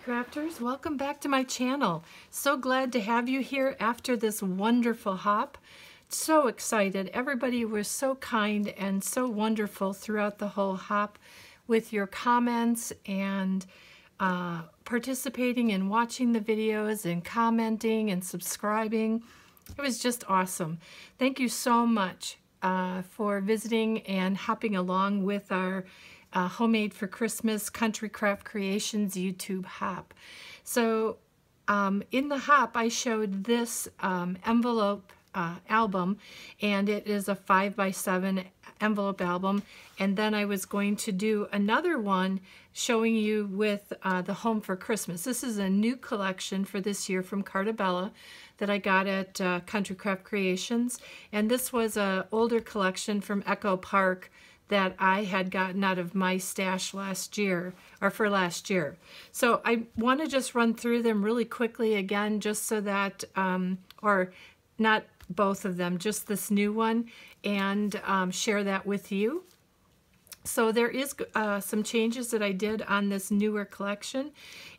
Crafters, welcome back to my channel. So glad to have you here after this wonderful hop. So excited. Everybody was so kind and so wonderful throughout the whole hop with your comments and participating and watching the videos and commenting and subscribing. It was just awesome. Thank you so much for visiting and hopping along with our Homemade for Christmas Country Craft Creations YouTube hop. So in the hop I showed this envelope album, and it is a 5x7 envelope album, and then I was going to do another one showing you with the Home for Christmas. This is a new collection for this year from Carta Bella that I got at Country Craft Creations, and this was an older collection from Echo Park that I had gotten out of my stash last year, or for last year. So I want to just run through them really quickly again, just so that, or not both of them, just this new one, and share that with you. So there is some changes that I did on this newer collection,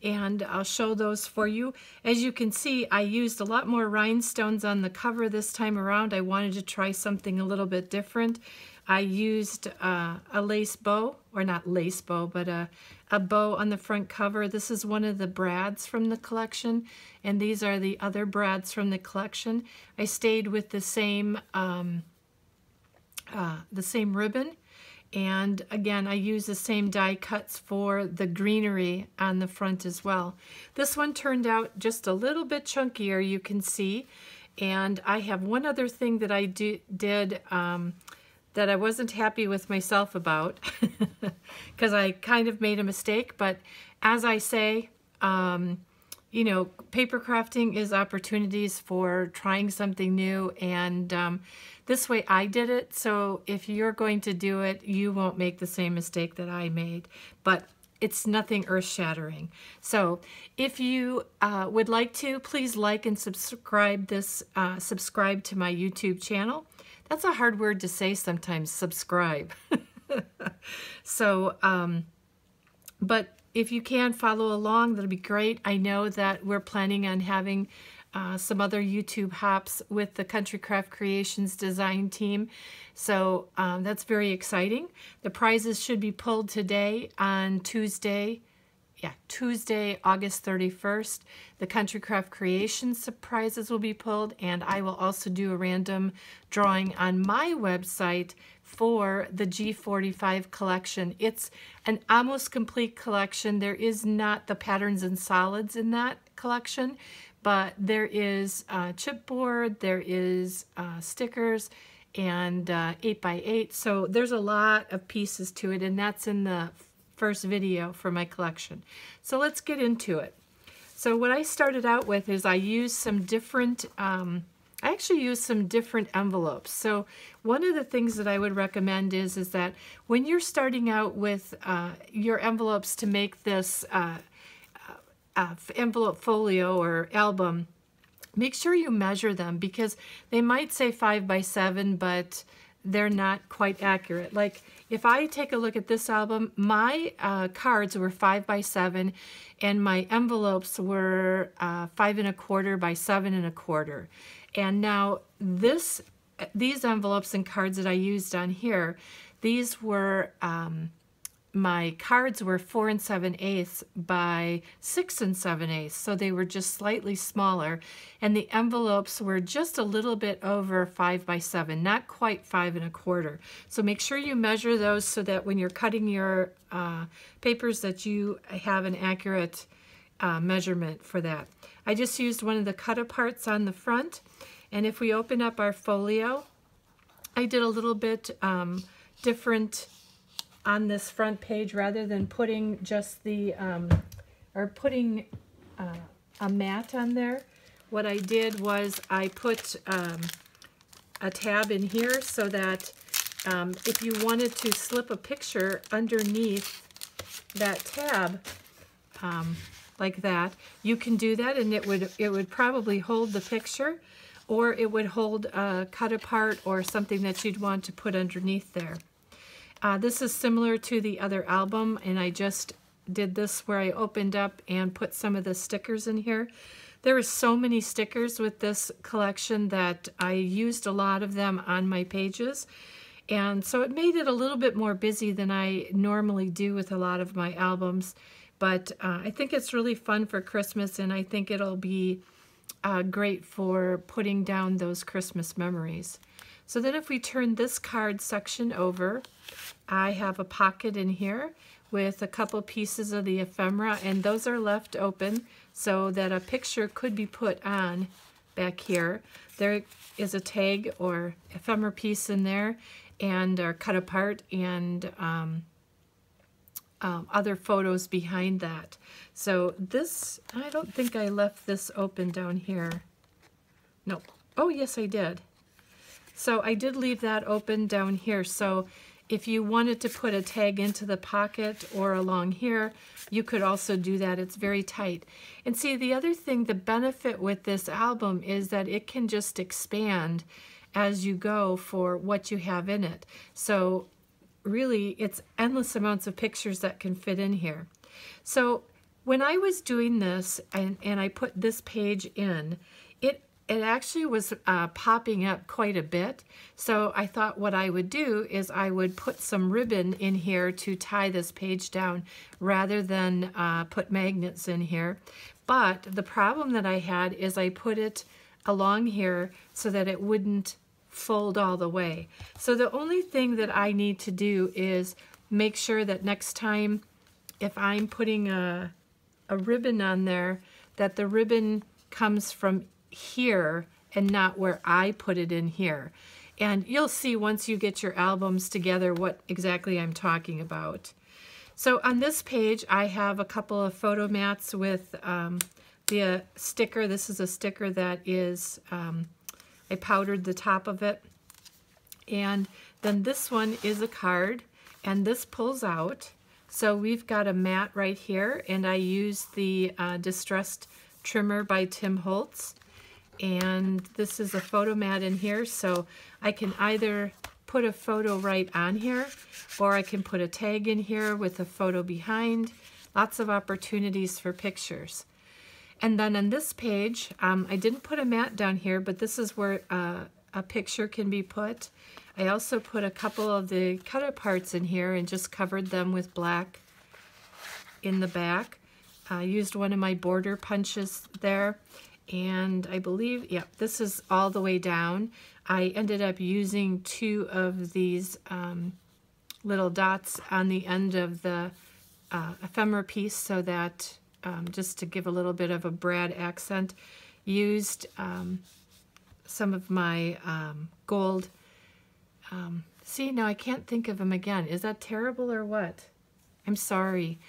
and I'll show those for you. As you can see, I used a lot more rhinestones on the cover this time around. I wanted to try something a little bit different. I used a lace bow, or not lace bow, but a bow on the front cover. This is one of the brads from the collection, and these are the other brads from the collection. I stayed with the same ribbon, and again I used the same die cuts for the greenery on the front as well. This one turned out just a little bit chunkier, you can see, and I have one other thing that I did that I wasn't happy with myself about because I kind of made a mistake. But as I say, you know, paper crafting is opportunities for trying something new, and this way I did it. So if you're going to do it, you won't make the same mistake that I made, but it's nothing earth-shattering. So if you would like to, please like and subscribe subscribe to my YouTube channel. That's a hard word to say sometimes, subscribe. So, but if you can follow along, that'll be great. I know that we're planning on having some other YouTube hops with the Country Craft Creations design team. So that's very exciting. The prizes should be pulled today on Tuesday. Yeah, Tuesday, August 31st. The Country Craft Creations prizes will be pulled, and I will also do a random drawing on my website for the G45 collection. It's an almost complete collection. There is not the patterns and solids in that collection, but there is chipboard, there is stickers, and 8x8. So there's a lot of pieces to it, and that's in the first video for my collection. So let's get into it. So what I started out with is I used some different, I actually used some different envelopes. So one of the things that I would recommend is that when you're starting out with your envelopes to make this envelope folio or album, make sure you measure them, because they might say 5x7, but they're not quite accurate. Like if I take a look at this album, my cards were 5x7 and my envelopes were 5 1/4 by 7 1/4. And now these envelopes and cards that I used on here, these were my cards were 4 7/8 by 6 7/8, so they were just slightly smaller, and the envelopes were just a little bit over 5x7, not quite 5 1/4. So make sure you measure those so that when you're cutting your papers that you have an accurate measurement for that. I just used one of the cut aparts on the front, and if we open up our folio, I did a little bit different on this front page. Rather than putting just the, or putting a mat on there, what I did was I put a tab in here so that if you wanted to slip a picture underneath that tab, like that, you can do that, and it would probably hold the picture, or it would hold a cut apart or something that you'd want to put underneath there. This is similar to the other album, and I just did this where I opened up and put some of the stickers in here. There were so many stickers with this collection that I used a lot of them on my pages. And so it made it a little bit more busy than I normally do with a lot of my albums. But I think it's really fun for Christmas, and I think it'll be great for putting down those Christmas memories. So then if we turn this card section over, I have a pocket in here with a couple pieces of the ephemera, and those are left open so that a picture could be put on back here. There is a tag or ephemera piece in there, and are cut apart, and other photos behind that. So this, I don't think I left this open down here. No. Oh, yes, I did. So I did leave that open down here. So if you wanted to put a tag into the pocket or along here, you could also do that. It's very tight. And see, the other thing, the benefit with this album is that it can just expand as you go for what you have in it. So really, it's endless amounts of pictures that can fit in here. So when I was doing this and I put this page in, it actually was popping up quite a bit. So I thought what I would do is I would put some ribbon in here to tie this page down rather than put magnets in here. But the problem that I had is I put it along here so that it wouldn't fold all the way. So the only thing that I need to do is make sure that next time if I'm putting a ribbon on there, that the ribbon comes from here and not where I put it in here. And you'll see once you get your albums together what exactly I'm talking about. So on this page I have a couple of photo mats with the sticker. This is a sticker that is I powdered the top of it. And then this one is a card, and this pulls out. So we've got a mat right here, and I used the Distressed Trimmer by Tim Holtz. And this is a photo mat in here, so I can either put a photo right on here, or I can put a tag in here with a photo behind. Lots of opportunities for pictures. And then on this page, I didn't put a mat down here, but this is where a picture can be put. I also put a couple of the cut-aparts in here and just covered them with black in the back. I used one of my border punches there, and I believe, yeah, this is all the way down. I ended up using two of these little dots on the end of the ephemera piece so that just to give a little bit of a Brad accent, used some of my gold. See, now I can't think of them again. Is that terrible or what? I'm sorry.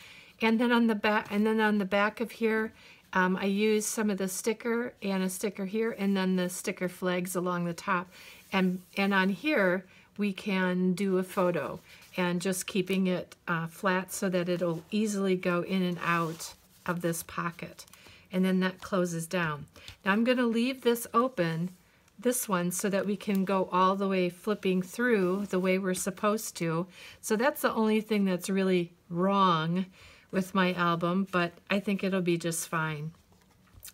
And then on the back, of here, I used some of the sticker and a sticker here, and then the sticker flags along the top. And on here, we can do a photo, and just keeping it flat so that it'll easily go in and out of this pocket. And then that closes down. Now I'm going to leave this open, this one, so that we can go all the way flipping through the way we're supposed to. So that's the only thing that's really wrong with my album, but I think it'll be just fine.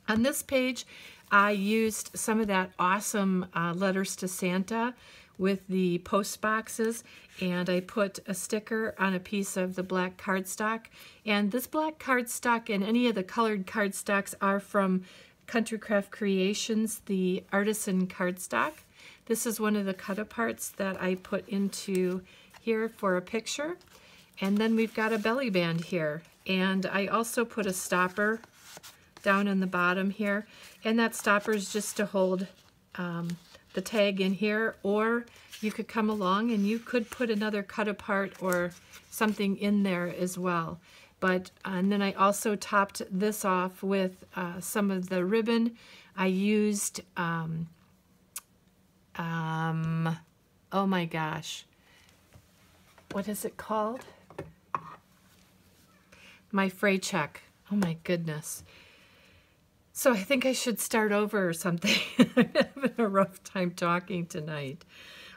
On this page, I used some of that awesome Letters to Santa with the post boxes, and I put a sticker on a piece of the black cardstock. And this black cardstock and any of the colored cardstocks are from Country Craft Creations, the artisan cardstock. This is one of the cut-aparts that I put into here for a picture. And then we've got a belly band here. And I also put a stopper down on the bottom here. And that stopper is just to hold the tag in here, or you could come along and you could put another cut apart or something in there as well. But and then I also topped this off with some of the ribbon. I used oh my gosh, what is it called? My fray check. Oh my goodness. So I think I should start over or something. I'm having a rough time talking tonight.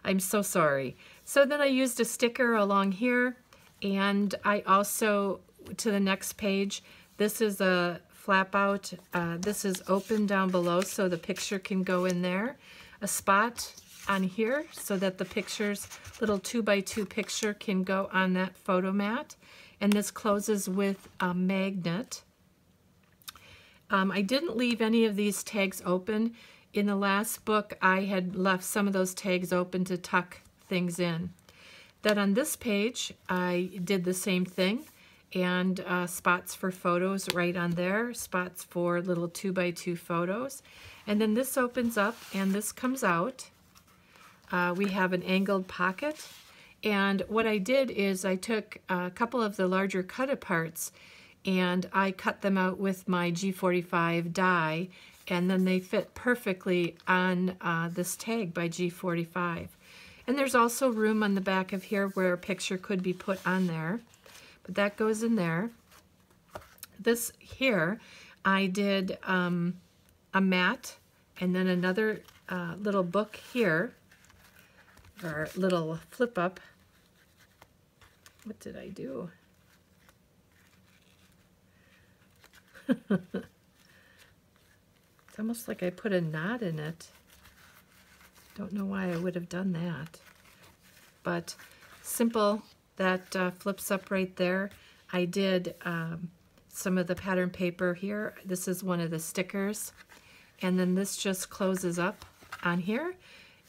I'm so sorry. So then I used a sticker along here, and I also to the next page. This is a flap out. This is open down below so the picture can go in there. A spot on here so that the pictures, little 2x2 picture can go on that photo mat. And this closes with a magnet. I didn't leave any of these tags open. In the last book, I had left some of those tags open to tuck things in. Then on this page, I did the same thing, and spots for photos right on there, spots for little 2x2 photos. And then this opens up and this comes out. We have an angled pocket. And what I did is I took a couple of the larger cut-aparts and I cut them out with my G45 die, and then they fit perfectly on this tag by G45. And there's also room on the back of here where a picture could be put on there, but that goes in there. This here, I did a mat and then another little book here, or little flip up. What did I do? It's almost like I put a knot in it. Don't know why I would have done that. But simple, that flips up right there. I did some of the pattern paper here. This is one of the stickers. And then this just closes up on here.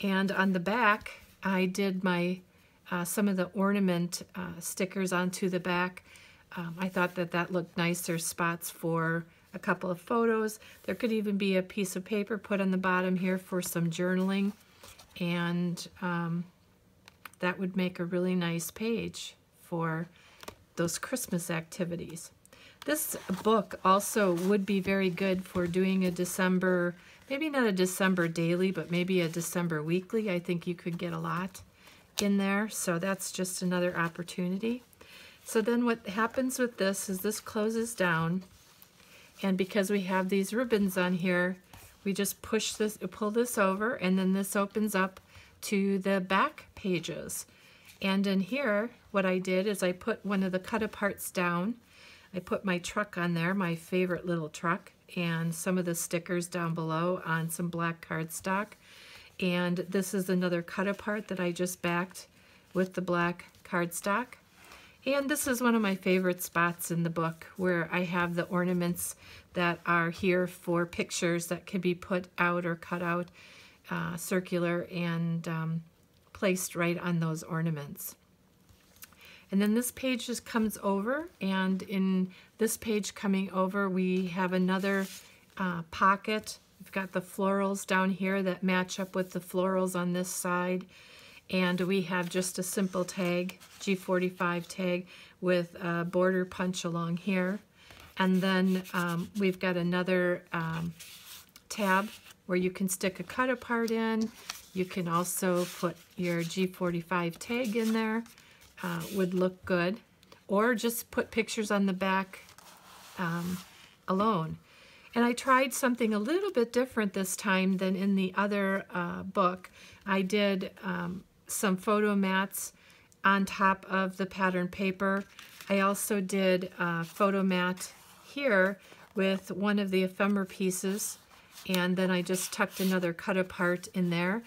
And on the back, I did my some of the ornament stickers onto the back. I thought that that looked nice. There's spots for a couple of photos. There could even be a piece of paper put on the bottom here for some journaling, and that would make a really nice page for those Christmas activities. This book also would be very good for doing a December, maybe not a December daily, but maybe a December weekly. I think you could get a lot in there, so that's just another opportunity. So then what happens with this is this closes down, and because we have these ribbons on here, we just push this, pull this over, and then this opens up to the back pages. And in here, what I did is I put one of the cut-aparts down. I put my truck on there, my favorite little truck, and some of the stickers down below on some black cardstock. And this is another cut-apart that I just backed with the black cardstock. And this is one of my favorite spots in the book where I have the ornaments that are here for pictures that can be put out or cut out, circular, and placed right on those ornaments. And then this page just comes over, and in this page coming over, we have another pocket. We've got the florals down here that match up with the florals on this side. And we have just a simple tag, G45 tag, with a border punch along here. And then we've got another tab where you can stick a cut-apart in. You can also put your G45 tag in there. Would look good. Or just put pictures on the back alone. And I tried something a little bit different this time than in the other book. I did some photo mats on top of the pattern paper. I also did a photo mat here with one of the ephemera pieces, and then I just tucked another cut-apart in there.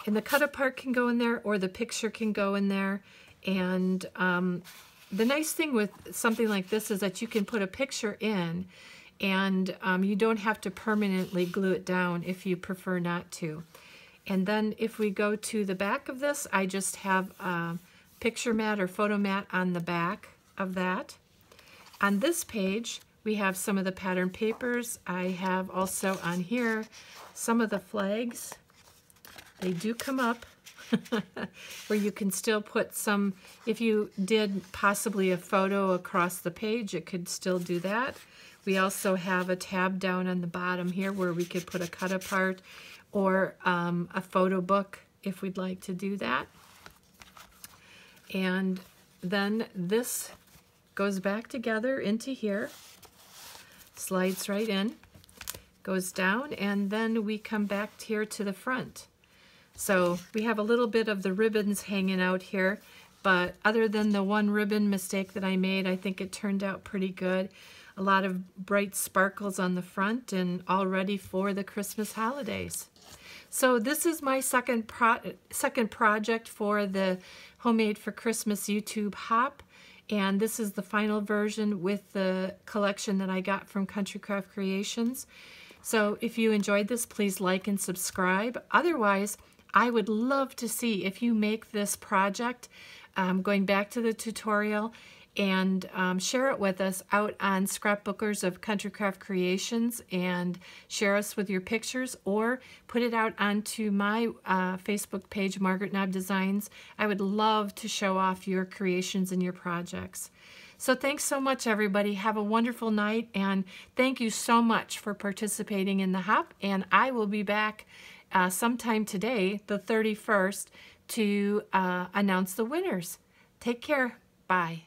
And the cut-apart can go in there, or the picture can go in there. And the nice thing with something like this is that you can put a picture in, and you don't have to permanently glue it down if you prefer not to. And then if we go to the back of this, I just have a picture mat or photo mat on the back of that. On this page, we have some of the pattern papers. I have also on here some of the flags. They do come up where you can still put some, if you did possibly a photo across the page, it could still do that. We also have a tab down on the bottom here where we could put a cut-apart or a photo book if we'd like to do that. And then this goes back together into here, slides right in, goes down, and then we come back here to the front. So we have a little bit of the ribbons hanging out here, but other than the one ribbon mistake that I made, I think it turned out pretty good. A lot of bright sparkles on the front and all ready for the Christmas holidays. So this is my second project for the Homemade for Christmas YouTube Hop, and this is the final version with the collection that I got from Country Craft Creations. So if you enjoyed this, please like and subscribe. Otherwise, I would love to see if you make this project, going back to the tutorial, and share it with us out on Scrapbookers of Country Craft Creations, and share us with your pictures, or put it out onto my Facebook page, Margaret Knob Designs. I would love to show off your creations and your projects. So thanks so much, everybody. Have a wonderful night, and thank you so much for participating in the Hop, and I will be back sometime today, the 31st, to announce the winners. Take care. Bye.